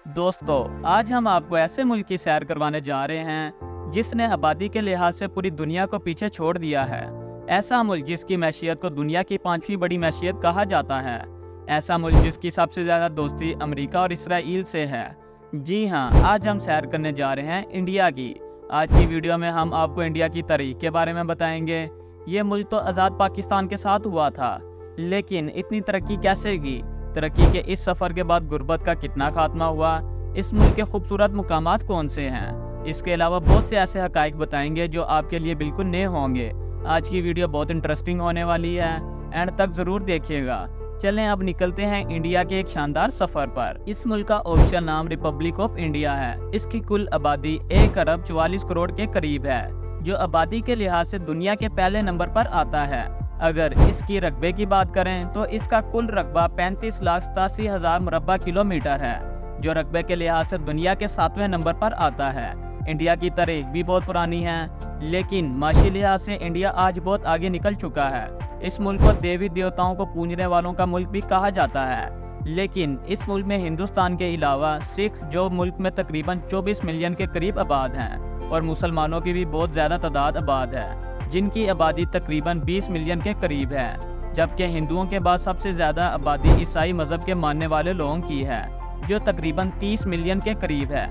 दोस्तों, आज हम आपको ऐसे मुल्क की सैर करवाने जा रहे हैं जिसने आबादी के लिहाज से पूरी दुनिया को पीछे छोड़ दिया है। ऐसा मुल्क जिसकी मैशियत को दुनिया की 5वीं बड़ी मैशियत कहा जाता है। ऐसा मुल्क जिसकी सबसे ज़्यादा दोस्ती अमेरिका और इसराइल से है। जी हाँ, आज हम सैर करने जा रहे हैं इंडिया की। आज की वीडियो में हम आपको इंडिया की तारीख के बारे में बताएंगे। ये मुल्क तो आज़ाद पाकिस्तान के साथ हुआ था, लेकिन इतनी तरक्की कैसे की? तरक्की के इस सफ़र के बाद गुर्बत का कितना खात्मा हुआ? इस मुल्क के खूबसूरत मुकामात कौन से हैं? इसके अलावा बहुत से ऐसे हक़ाइक़ बताएंगे जो आपके लिए बिल्कुल नए होंगे। आज की वीडियो बहुत इंटरेस्टिंग होने वाली है, एंड तक ज़रूर देखिएगा। चलें अब निकलते हैं इंडिया के एक शानदार सफ़र पर। इस मुल्क का ऑफिशियल नाम रिपब्लिक ऑफ इंडिया है। इसकी कुल आबादी 1 अरब 44 करोड़ के करीब है, जो आबादी के लिहाज से दुनिया के पहले नंबर पर आता है। अगर इसकी रकबे की बात करें तो इसका कुल रकबा 35,87,000 मुरब्बा किलोमीटर है, जो रकबे के लिहाज से दुनिया के 7वें नंबर पर आता है। इंडिया की तारीख भी बहुत पुरानी है, लेकिन माशी लिहाज से इंडिया आज बहुत आगे निकल चुका है। इस मुल्क को देवी देवताओं को पूजने वालों का मुल्क भी कहा जाता है। लेकिन इस मुल्क में हिंदुस्तान के अलावा सिख, जो मुल्क में तकरीबन 24 मिलियन के करीब आबाद हैं, और मुसलमानों की भी बहुत ज़्यादा तादाद आबाद है, जिनकी आबादी तकरीबन 20 मिलियन के करीब है। जबकि हिंदुओं के बाद सबसे ज़्यादा आबादी ईसाई मज़हब के मानने वाले लोगों की है, जो तकरीबन 30 मिलियन के करीब है।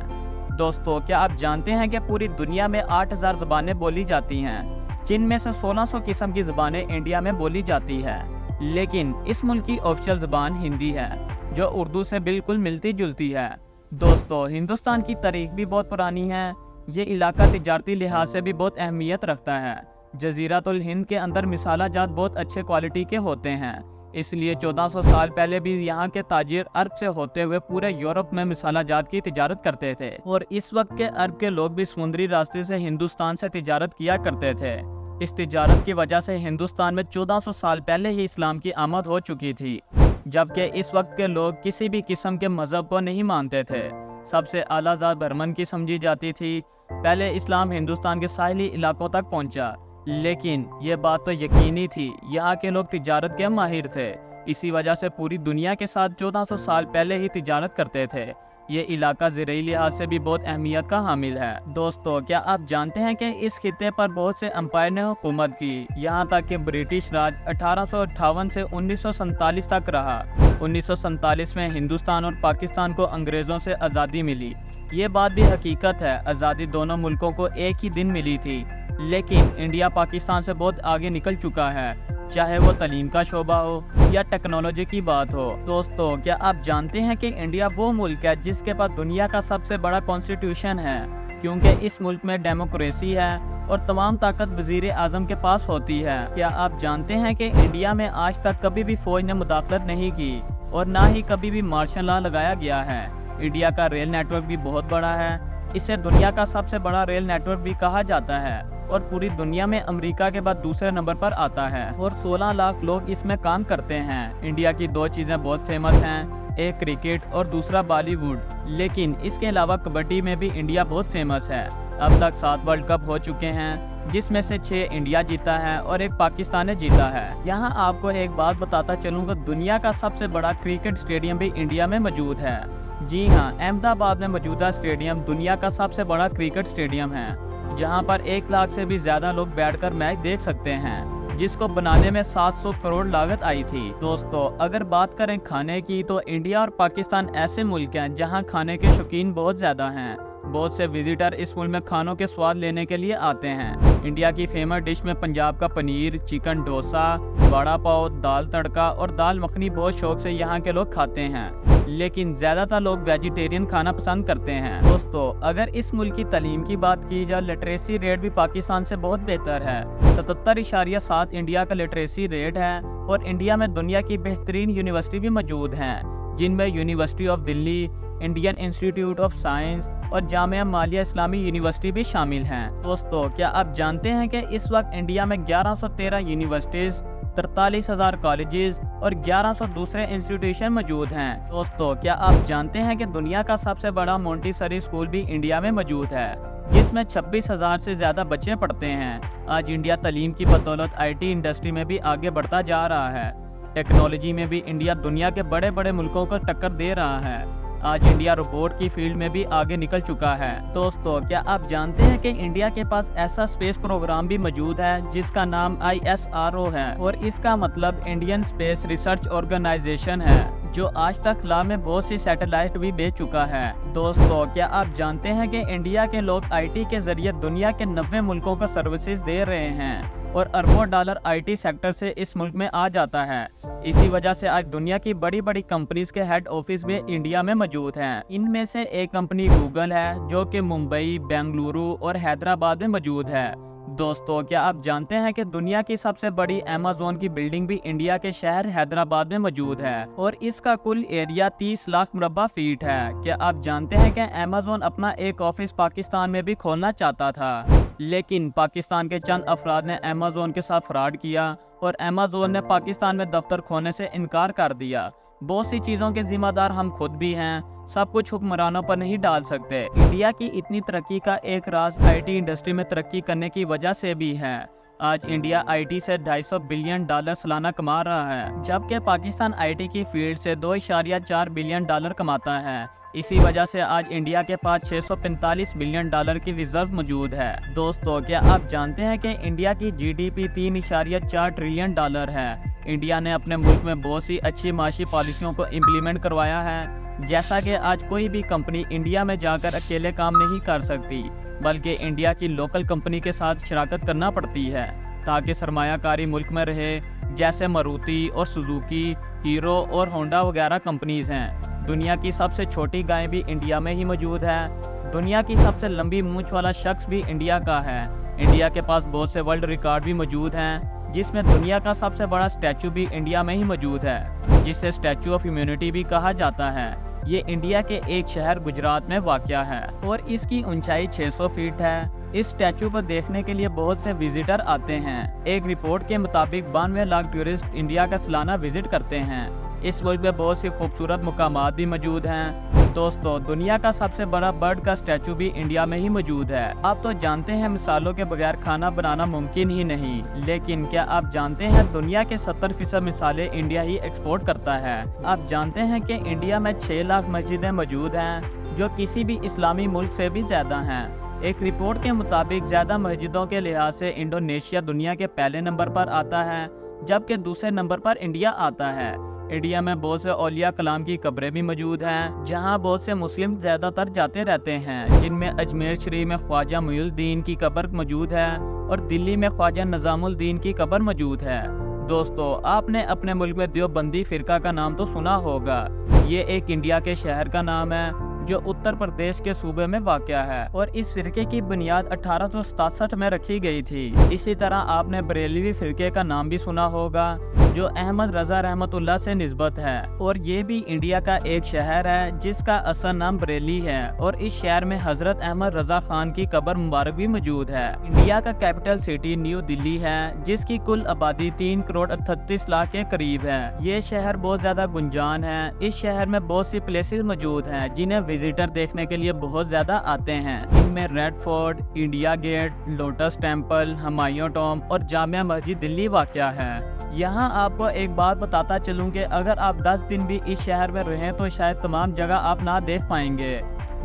दोस्तों, क्या आप जानते हैं कि पूरी दुनिया में 8,000 ज़बानें बोली जाती हैं, जिनमें से 1600 किस्म की ज़बानें इंडिया में बोली जाती है। लेकिन इस मुल्क की ऑफिशियल ज़बान हिंदी है, जो उर्दू से बिल्कुल मिलती जुलती है। दोस्तों, हिंदुस्तान की तारीख भी बहुत पुरानी है। ये इलाका तिजारती लिहाज से भी बहुत अहमियत रखता है। जजीरतुल हिंद के अंदर मिसाला जात बहुत अच्छे क्वालिटी के होते हैं, इसलिए 1400 साल पहले भी यहाँ के ताजिर अरब से होते हुए पूरे यूरोप में मिसाला जात की तिजारत करते थे। और इस वक्त के अरब के लोग भी समुद्री रास्ते से हिंदुस्तान से तिजारत किया करते थे। इस तिजारत की वजह से हिंदुस्तान में 1400 साल पहले ही इस्लाम की आमद हो चुकी थी, जबकि इस वक्त के लोग किसी भी किस्म के मजहब को नहीं मानते थे। सबसे आला ज़ात ब्राह्मण की समझी जाती थी। पहले इस्लाम हिंदुस्तान के साहिली इलाकों तक पहुंचा, लेकिन ये बात तो यकीनी थी, यहाँ के लोग तिजारत के माहिर थे। इसी वजह से पूरी दुनिया के साथ 1400 साल पहले ही तिजारत करते थे। ये इलाका ज़राई लिहाज से भी बहुत अहमियत का हामिल है। दोस्तों, क्या आप जानते हैं कि इस खित्ते पर बहुत से अम्पायर ने हुकूमत की? यहाँ तक कि ब्रिटिश राज 1858 से 1947 तक रहा। 1947 में हिंदुस्तान और पाकिस्तान को अंग्रेज़ों से आज़ादी मिली। ये बात भी हकीकत है, आज़ादी दोनों मुल्कों को एक ही दिन मिली थी। लेकिन इंडिया पाकिस्तान से बहुत आगे निकल चुका है, चाहे वो तालीम का शोबा हो या टेक्नोलॉजी की बात हो। दोस्तों, क्या आप जानते हैं कि इंडिया वो मुल्क है जिसके पास दुनिया का सबसे बड़ा कॉन्स्टिट्यूशन है, क्योंकि इस मुल्क में डेमोक्रेसी है और तमाम ताकत वजीर आज़म के पास होती है। क्या आप जानते हैं कि इंडिया में आज तक कभी भी फौज ने मुदाखलत नहीं की और ना ही कभी भी मार्शल लॉ लगाया गया है। इंडिया का रेल नेटवर्क भी बहुत बड़ा है, इसे दुनिया का सबसे बड़ा रेल नेटवर्क भी कहा जाता है, और पूरी दुनिया में अमेरिका के बाद दूसरे नंबर पर आता है, और 16 लाख लोग इसमें काम करते हैं। इंडिया की 2 चीज़ें बहुत फेमस हैं, एक क्रिकेट और दूसरा बॉलीवुड। लेकिन इसके अलावा कबड्डी में भी इंडिया बहुत फेमस है। अब तक 7 वर्ल्ड कप हो चुके हैं, जिसमें से 6 इंडिया जीता है और 1 पाकिस्तान ने जीता है। यहाँ आपको एक बात बताता चलूँगा, दुनिया का सबसे बड़ा क्रिकेट स्टेडियम भी इंडिया में मौजूद है। जी हाँ, अहमदाबाद में मौजूदा स्टेडियम दुनिया का सबसे बड़ा क्रिकेट स्टेडियम है, जहां पर 1 लाख से भी ज़्यादा लोग बैठकर मैच देख सकते हैं, जिसको बनाने में 700 करोड़ लागत आई थी। दोस्तों, अगर बात करें खाने की, तो इंडिया और पाकिस्तान ऐसे मुल्क हैं जहां खाने के शौकीन बहुत ज़्यादा हैं। बहुत से विजिटर इस मुल्क में खानों के स्वाद लेने के लिए आते हैं। इंडिया की फेमस डिश में पंजाब का पनीर, चिकन डोसा, वड़ा पाव, दाल तड़का और दाल मखनी बहुत शौक से यहाँ के लोग खाते हैं। लेकिन ज़्यादातर लोग वेजिटेरियन खाना पसंद करते हैं। दोस्तों, अगर इस मुल्क की तालीम की बात की जाए, लिटरेसी रेट भी पाकिस्तान से बहुत बेहतर है। 77.7 इंडिया का लिटरेसी रेट है, और इंडिया में दुनिया की बेहतरीन यूनिवर्सिटी भी मौजूद हैं, जिनमें university of Delhi, Indian institute of science और जामिया मिलिया इस्लामी यूनिवर्सिटी भी शामिल हैं। दोस्तों, क्या आप जानते हैं कि इस वक्त इंडिया में 1113 यूनिवर्सिटीज़, 43,000 कॉलेजेस और 1100 दूसरे इंस्टीट्यूशन मौजूद हैं। दोस्तों, क्या आप जानते हैं कि दुनिया का सबसे बड़ा मोंटेसरी स्कूल भी इंडिया में मौजूद है, जिसमें 26,000 से ज़्यादा बच्चे पढ़ते हैं। आज इंडिया तालीम की बदौलत IT इंडस्ट्री में भी आगे बढ़ता जा रहा है। टेक्नोलॉजी में भी इंडिया दुनिया के बड़े बड़े मुल्कों को टक्कर दे रहा है। آج انڈیا روبوٹ کی فیلڈ میں بھی آگے نکل چکا ہے۔ دوستو، کیا آپ جانتے ہیں کہ انڈیا کے پاس ایسا اسپیس پروگرام بھی موجود ہے جس کا نام ISRO ہے، اور اس کا مطلب انڈین اسپیس ریسرچ آرگنائزیشن ہے، جو آج تک خلا میں بہت سی سیٹلائٹ بھی بھیج چکا ہے۔ دوستو، کیا آپ جانتے ہیں کہ انڈیا کے لوگ IT کے ذریعے دنیا کے 90 ملکوں کو سروسز دے رہے ہیں، اور اربوں ڈالر IT سیکٹر سے اس ملک میں آ جاتا ہے۔ اسی وجہ سے آج دنیا کی بڑی بڑی کمپنیز کے ہیڈ آفس بھی انڈیا میں موجود ہیں۔ ان میں سے ایک کمپنی گوگل ہے، جو کہ ممبئی، بنگلورو اور حیدرآباد میں موجود ہے۔ دوستو، کیا آپ جانتے ہیں کہ دنیا کی سب سے بڑی Amazon کی بلڈنگ بھی انڈیا کے شہر حیدرآباد میں موجود ہے، اور اس کا کل ایریا 30 لاکھ مربع فیٹ ہے۔ کیا آپ جانتے ہیں کہ Amazon اپنا ایک آفس پاکستان میں بھی کھولنا چاہتا تھا، لیکن پاکستان کے چند افراد نے Amazon کے ساتھ فراڈ کیا، اور Amazon نے پاکستان میں دفتر کھولنے سے انکار کر دیا۔ بہت سی چیزوں کے ذمہ دار ہم خود بھی ہیں، سب کچھ حکمرانوں پر نہیں ڈال سکتے۔ انڈیا کی اتنی ترقی کا ایک راز IT انڈسٹری میں ترقی کرنے کی وجہ سے بھی ہے۔ آج انڈیا IT سے $250 بلین سالانہ کما رہا ہے، جبکہ پاکستان IT کی فیلڈ سے $2.4 بلین کماتا ہے۔ اسی وجہ سے آج انڈیا کے پاس $645 بلین کی ریزرو موجود ہے۔ دوستو، کیا آپ جانتے ہیں کہ انڈیا کی GDP $3.4 ٹریلین ہے؟ انڈیا نے اپنے ملک میں بہت سی اچھی معاشی پالیسیوں کو امپلیمنٹ کروایا ہے، جیسا کہ آج کوئی بھی کمپنی انڈیا میں جا کر اکیلے کام نہیں کر سکتی، بلکہ انڈیا کی لوکل کمپنی کے ساتھ شراکت کرنا پڑتی ہے تاکہ سرمایہ کاری ملک میں رہے، جیسے ماروتی اور سوزوکی، ہیرو اور ہونڈا وغیرہ کمپنیز ہیں۔ دنیا کی سب سے چھوٹی گائے بھی انڈیا میں ہی موجود ہے۔ دنیا کی سب سے لمبی مونچھ والا شخص بھی انڈیا کا ہے۔ انڈیا کے پاس بہت سے ورلڈ ریکارڈ بھی موجود ہیں، جس میں دنیا کا سب سے بڑا اسٹیچو بھی انڈیا میں ہی موجود ہے، جسے اسٹیچو آف یونٹی بھی کہا جاتا ہے۔ یہ انڈیا کے ایک شہر گجرات میں واقع ہے، اور اس کی اونچائی 600 فیٹ ہے۔ اس اسٹیچو کو دیکھنے کے لیے بہت سے وزٹر آتے ہیں۔ ایک رپورٹ کے مطابق 92 لاکھ ٹورسٹ انڈیا کا سالانہ وزٹ کرتے ہیں۔ اس ملک میں بہت سی خوبصورت مقامات بھی موجود ہیں۔ دوستو، دنیا کا سب سے بڑا برڈ کا اسٹیچو بھی انڈیا میں ہی موجود ہے۔ آپ تو جانتے ہیں مثالوں کے بغیر کھانا بنانا ممکن ہی نہیں، لیکن کیا آپ جانتے ہیں دنیا کے 70% مثالیں انڈیا ہی ایکسپورٹ کرتا ہے؟ آپ جانتے ہیں کہ انڈیا میں 6 لاکھ مسجدیں موجود ہیں، جو کسی بھی اسلامی ملک سے بھی زیادہ ہیں۔ ایک رپورٹ کے مطابق زیادہ مسجدوں کے لحاظ سے انڈونیشیا دنیا کے پہلے نمبر پر آتا ہے، جبکہ دوسرے نمبر پر انڈیا آتا ہے۔ انڈیا میں بہت سے اولیاء کلام کی قبریں بھی موجود ہیں، جہاں بہت سے مسلم زیادہ تر جاتے رہتے ہیں، جن میں اجمیر شریف میں خواجہ معین الدین کی قبر موجود ہے، اور دلی میں خواجہ نظام الدین کی قبر موجود ہے۔ دوستو، آپ نے اپنے ملک میں دیوبندی فرقہ کا نام تو سنا ہوگا۔ یہ ایک انڈیا کے شہر کا نام ہے، جو اتر پردیش کے صوبے میں واقع ہے، اور اس فرقے کی بنیاد 1867 میں رکھی گئی تھی۔ اسی طرح آپ نے بریلوی فرقے کا نام بھی سنا ہوگا، جو احمد رضا رحمت اللہ سے نسبت ہے، اور یہ بھی انڈیا کا ایک شہر ہے جس کا اصل نام بریلی ہے، اور اس شہر میں حضرت احمد رضا خان کی قبر مبارک بھی موجود ہے۔ انڈیا کا کیپٹل سٹی نیو دلی ہے، جس کی کل آبادی 3 کروڑ 38 لاکھ کے قریب ہے۔ یہ شہر بہت زیادہ گنجان ہے۔ اس شہر میں بہت سی پلیسز موجود ہیں جنہیں وزٹر دیکھنے کے لیے بہت زیادہ آتے ہیں۔ ان میں Red Fort, India Gate, Lotus Temple, Humayun tomb اور جامع مسجد دلی واقع ہے۔ یہاں آپ کو ایک بات بتاتا چلوں کہ اگر آپ 10 دن بھی اس شہر میں رہیں تو شاید تمام جگہ آپ نہ دیکھ پائیں گے۔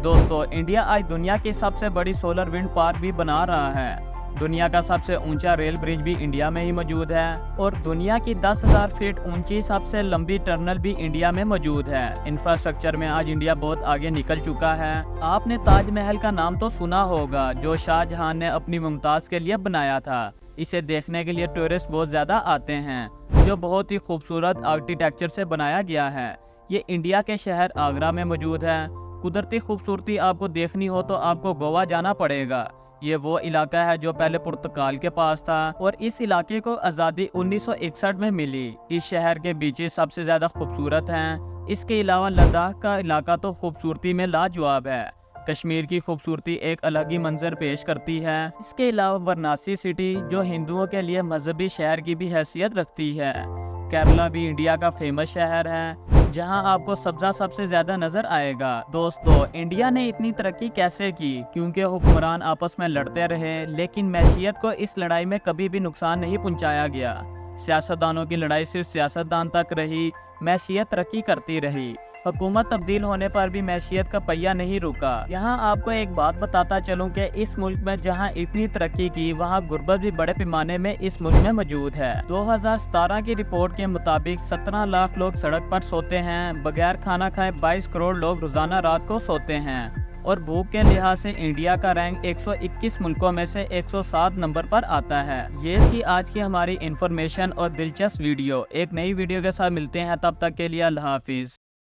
دوستو، انڈیا آج دنیا کی سب سے بڑی سولر ونڈ پارک بھی بنا رہا ہے۔ دنیا کا سب سے اونچا ریل برج بھی انڈیا میں ہی موجود ہے، اور دنیا کی 10,000 فیٹ اونچی سب سے لمبی ٹنل بھی انڈیا میں موجود ہے۔ انفراسٹرکچر میں آج انڈیا بہت آگے نکل چکا ہے۔ آپ نے تاج محل کا نام تو سنا ہوگا، جو شاہ جہاں نے اپنی ممتاز کے لیے بنایا تھا۔ اسے دیکھنے کے لیے ٹورسٹ بہت زیادہ آتے ہیں، جو بہت ہی خوبصورت آرکیٹیکچر سے بنایا گیا ہے۔ یہ انڈیا کے شہر آگرہ میں موجود ہے۔ قدرتی خوبصورتی آپ کو دیکھنی ہو تو آپ کو گوا جانا پڑے گا۔ یہ وہ علاقہ ہے جو پہلے پرتگال کے پاس تھا، اور اس علاقے کو آزادی 1961 میں ملی۔ اس شہر کے بیچز سب سے زیادہ خوبصورت ہیں۔ اس کے علاوہ لداخ کا علاقہ تو خوبصورتی میں لاجواب ہے۔ کشمیر کی خوبصورتی ایک الگ ہی منظر پیش کرتی ہے۔ اس کے علاوہ وارانسی سٹی، جو ہندوؤں کے لیے مذہبی شہر کی بھی حیثیت رکھتی ہے۔ کیرلا بھی انڈیا کا فیمس شہر ہے، جہاں آپ کو سبزہ سب سے زیادہ نظر آئے گا۔ دوستو، انڈیا نے اتنی ترقی کیسے کی؟ کیونکہ حکمران آپس میں لڑتے رہے، لیکن معیشت کو اس لڑائی میں کبھی بھی نقصان نہیں پہنچایا گیا۔ سیاستدانوں کی لڑائی صرف سیاستدان تک رہی، معیشت ترقی کرتی رہی۔ हुकूमत तब्दील होने पर भी मैशियत का पहिया नहीं रुका। यहाँ आपको एक बात बताता चलूँ कि इस मुल्क में जहाँ इतनी तरक्की की, वहाँ गुर्बत भी बड़े पैमाने में इस मुल्क में मौजूद है। 2017 की रिपोर्ट के मुताबिक 17 लाख लोग सड़क पर सोते हैं। बगैर खाना खाए 22 करोड़ लोग रोजाना रात को सोते हैं। और भूख के लिहाज से इंडिया का रैंक 121 मुल्कों में से 107 नंबर पर आता है। ये थी आज की हमारी इंफॉर्मेशन और दिलचस्प वीडियो। एक नई वीडियो के साथ मिलते हैं, तब तक के लिए अल्लाह हाफिज।